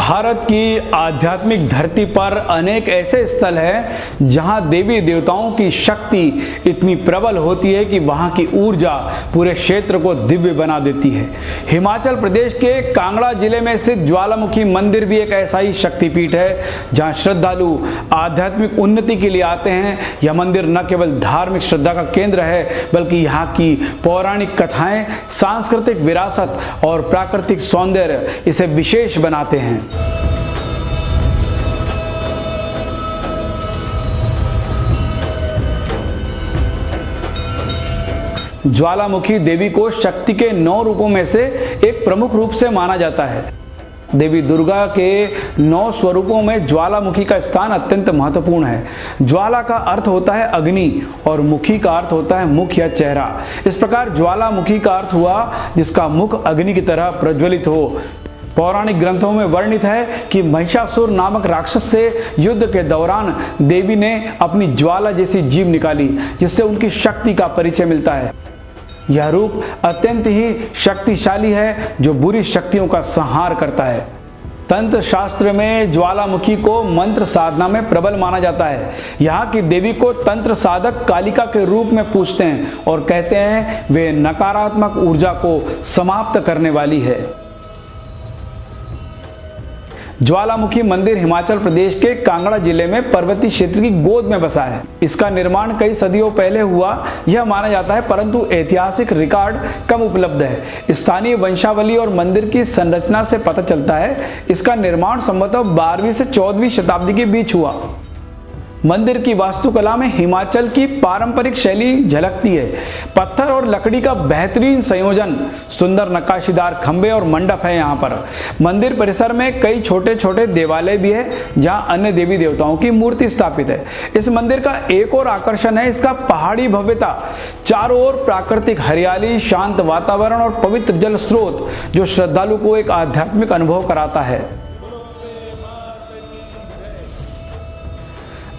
भारत की आध्यात्मिक धरती पर अनेक ऐसे स्थल हैं जहां देवी देवताओं की शक्ति इतनी प्रबल होती है कि वहां की ऊर्जा पूरे क्षेत्र को दिव्य बना देती है। हिमाचल प्रदेश के कांगड़ा जिले में स्थित ज्वालामुखी मंदिर भी एक ऐसा ही शक्तिपीठ है जहां श्रद्धालु आध्यात्मिक उन्नति के लिए आते हैं। यह मंदिर न केवल धार्मिक श्रद्धा का केंद्र है बल्कि यहाँ की पौराणिक कथाएं, सांस्कृतिक विरासत और प्राकृतिक सौंदर्य इसे विशेष बनाते हैं। ज्वालामुखी देवी को शक्ति के 9 रूपों में से एक प्रमुख रूप से माना जाता है। देवी दुर्गा के 9 स्वरूपों में ज्वालामुखी का स्थान अत्यंत महत्वपूर्ण है। ज्वाला का अर्थ होता है अग्नि और मुखी का अर्थ होता है मुख या चेहरा। इस प्रकार ज्वालामुखी का अर्थ हुआ जिसका मुख अग्नि की तरह प्रज्वलित हो। पौराणिक ग्रंथों में वर्णित है कि महिषासुर नामक राक्षस से युद्ध के दौरान देवी ने अपनी ज्वाला जैसी जीभ निकाली जिससे उनकी शक्ति का परिचय मिलता है। यह रूप अत्यंत ही शक्तिशाली है जो बुरी शक्तियों का संहार करता है। तंत्र शास्त्र में ज्वालामुखी को मंत्र साधना में प्रबल माना जाता है। यहाँ की देवी को तंत्र साधक कालिका के रूप में पूजते हैं और कहते हैं वे नकारात्मक ऊर्जा को समाप्त करने वाली है। ज्वालामुखी मंदिर हिमाचल प्रदेश के कांगड़ा जिले में पर्वतीय क्षेत्र की गोद में बसा है। इसका निर्माण कई सदियों पहले हुआ यह माना जाता है, परंतु ऐतिहासिक रिकॉर्ड कम उपलब्ध है। स्थानीय वंशावली और मंदिर की संरचना से पता चलता है इसका निर्माण संभवतः 12वीं से 14वीं शताब्दी के बीच हुआ। मंदिर की वास्तुकला में हिमाचल की पारंपरिक शैली झलकती है। पत्थर और लकड़ी का बेहतरीन संयोजन, सुंदर नक्काशीदार खंभे और मंडप है। यहाँ पर मंदिर परिसर में कई छोटे छोटे देवालय भी है जहाँ अन्य देवी देवताओं की मूर्ति स्थापित है। इस मंदिर का एक और आकर्षण है इसका पहाड़ी भव्यता। चारों ओर प्राकृतिक हरियाली, शांत वातावरण और पवित्र जल स्रोत जो श्रद्धालु को एक आध्यात्मिक अनुभव कराता है।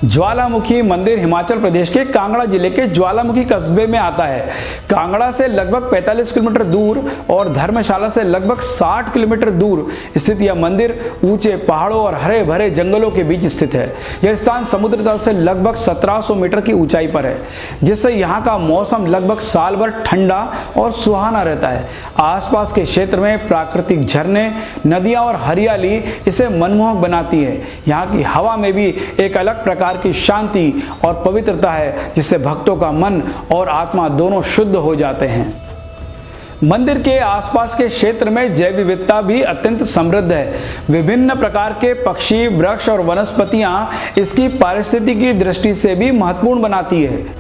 ज्वालामुखी मंदिर हिमाचल प्रदेश के कांगड़ा जिले के ज्वालामुखी कस्बे में आता है। कांगड़ा से लगभग 45 किलोमीटर दूर और धर्मशाला से लगभग 60 किलोमीटर दूर स्थित यह मंदिर ऊंचे पहाड़ों और हरे भरे जंगलों के बीच स्थित है। यह स्थान समुद्र तल से लगभग 1700 मीटर की ऊंचाई पर है, जिससे यहाँ का मौसम लगभग साल भर ठंडा और सुहाना रहता है। आसपास के क्षेत्र में प्राकृतिक झरने, नदियाँ और हरियाली इसे मनमोहक बनाती है। यहाँ की हवा में भी एक अलग प्रकार की शांति और पवित्रता है जिससे भक्तों का मन और आत्मा दोनों शुद्ध हो जाते हैं। मंदिर के आसपास के क्षेत्र में जैव विविधता भी अत्यंत समृद्ध है। विभिन्न प्रकार के पक्षी, वृक्ष और वनस्पतियां इसकी पारिस्थितिकी दृष्टि से भी महत्वपूर्ण बनाती है।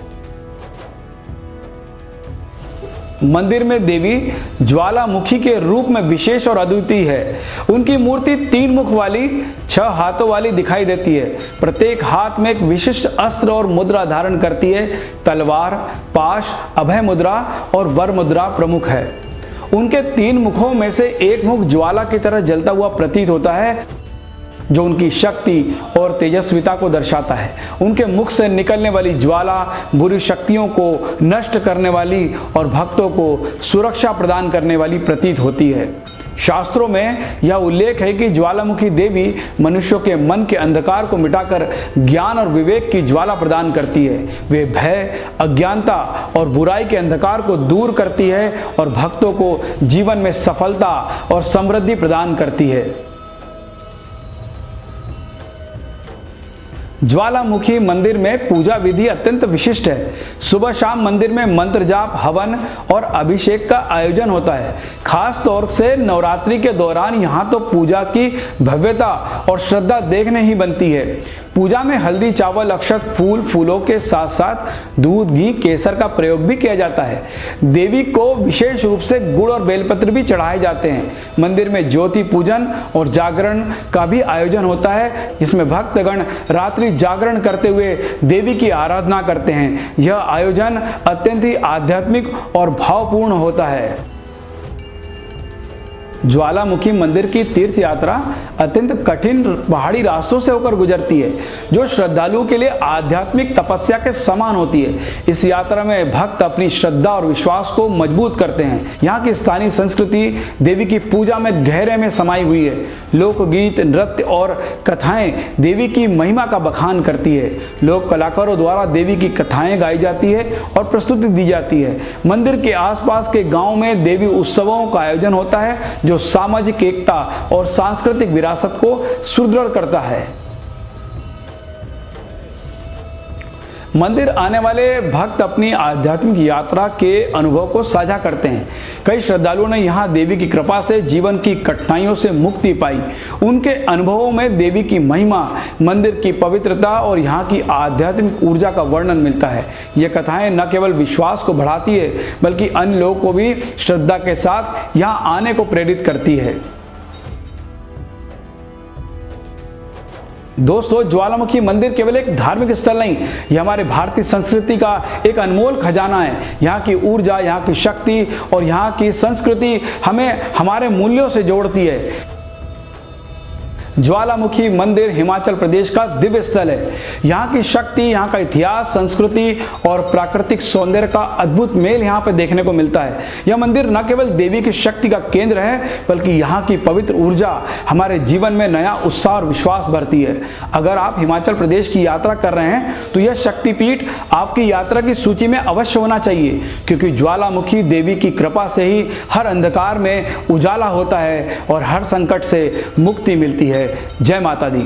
मंदिर में देवी ज्वालामुखी के रूप में विशेष और अद्वितीय है। उनकी मूर्ति 3 मुख वाली, 6 हाथों वाली दिखाई देती है। प्रत्येक हाथ में एक विशिष्ट अस्त्र और मुद्रा धारण करती है। तलवार, पाश, अभय मुद्रा और वर मुद्रा प्रमुख है। उनके 3 मुखों में से एक मुख ज्वाला की तरह जलता हुआ प्रतीत होता है जो उनकी शक्ति और तेजस्विता को दर्शाता है। उनके मुख से निकलने वाली ज्वाला बुरी शक्तियों को नष्ट करने वाली और भक्तों को सुरक्षा प्रदान करने वाली प्रतीत होती है। शास्त्रों में यह उल्लेख है कि ज्वालामुखी देवी मनुष्यों के मन के अंधकार को मिटाकर ज्ञान और विवेक की ज्वाला प्रदान करती है। वे भय, अज्ञानता और बुराई के अंधकार को दूर करती है और भक्तों को जीवन में सफलता और समृद्धि प्रदान करती है। ज्वालामुखी मंदिर में पूजा विधि अत्यंत विशिष्ट है। सुबह शाम मंदिर में मंत्र जाप, हवन और अभिषेक का आयोजन होता है। खास तौर से नवरात्रि के दौरान यहाँ तो पूजा की भव्यता और श्रद्धा देखने ही बनती है। पूजा में हल्दी, चावल, अक्षत, फूल, फूलों के साथ साथ दूध, घी, केसर का प्रयोग भी किया जाता है। देवी को विशेष रूप से गुड़ और बेलपत्र भी चढ़ाए जाते हैं। मंदिर में ज्योति पूजन और जागरण का भी आयोजन होता है जिसमें भक्तगण रात्रि जागरण करते हुए देवी की आराधना करते हैं। यह आयोजन अत्यंत ही आध्यात्मिक और भावपूर्ण होता है। ज्वालामुखी मंदिर की तीर्थ यात्रा अत्यंत कठिन पहाड़ी रास्तों से होकर गुजरती है, जो श्रद्धालुओं के लिए आध्यात्मिक तपस्या के समान होती है। इस यात्रा में भक्त अपनी श्रद्धा और विश्वास को मजबूत करते हैं। यहाँ की स्थानीय संस्कृति देवी की पूजा में गहरे में समाई हुई है। लोकगीत, नृत्य और कथाएं देवी की महिमा का बखान करती है। लोक कलाकारों द्वारा देवी की कथाएं गाई जाती है और प्रस्तुति दी जाती है। मंदिर के आसपास के गांव में देवी उत्सवों का आयोजन होता है, जो सामाजिक एकता और सांस्कृतिक विरासत को सुदृढ़ करता है। मंदिर आने वाले भक्त अपनी आध्यात्मिक यात्रा के अनुभव को साझा करते हैं। कई श्रद्धालुओं ने यहाँ देवी की कृपा से जीवन की कठिनाइयों से मुक्ति पाई। उनके अनुभवों में देवी की महिमा, मंदिर की पवित्रता और यहाँ की आध्यात्मिक ऊर्जा का वर्णन मिलता है। ये कथाएं न केवल विश्वास को बढ़ाती है, बल्कि अन्य लोगों को भी श्रद्धा के साथ यहाँ आने को प्रेरित करती है। दोस्तों, ज्वालामुखी मंदिर केवल एक धार्मिक स्थल नहीं, यह हमारे भारतीय संस्कृति का एक अनमोल खजाना है। यहाँ की ऊर्जा, यहाँ की शक्ति और यहाँ की संस्कृति हमें हमारे मूल्यों से जोड़ती है। ज्वालामुखी मंदिर हिमाचल प्रदेश का दिव्य स्थल है। यहाँ की शक्ति, यहाँ का इतिहास, संस्कृति और प्राकृतिक सौंदर्य का अद्भुत मेल यहाँ पर देखने को मिलता है। यह मंदिर न केवल देवी की शक्ति का केंद्र है, बल्कि यहाँ की पवित्र ऊर्जा हमारे जीवन में नया उत्साह और विश्वास भरती है। अगर आप हिमाचल प्रदेश की यात्रा कर रहे हैं तो यह शक्तिपीठ आपकी यात्रा की सूची में अवश्य होना चाहिए, क्योंकि ज्वालामुखी देवी की कृपा से ही हर अंधकार में उजाला होता है और हर संकट से मुक्ति मिलती है। जय माता दी।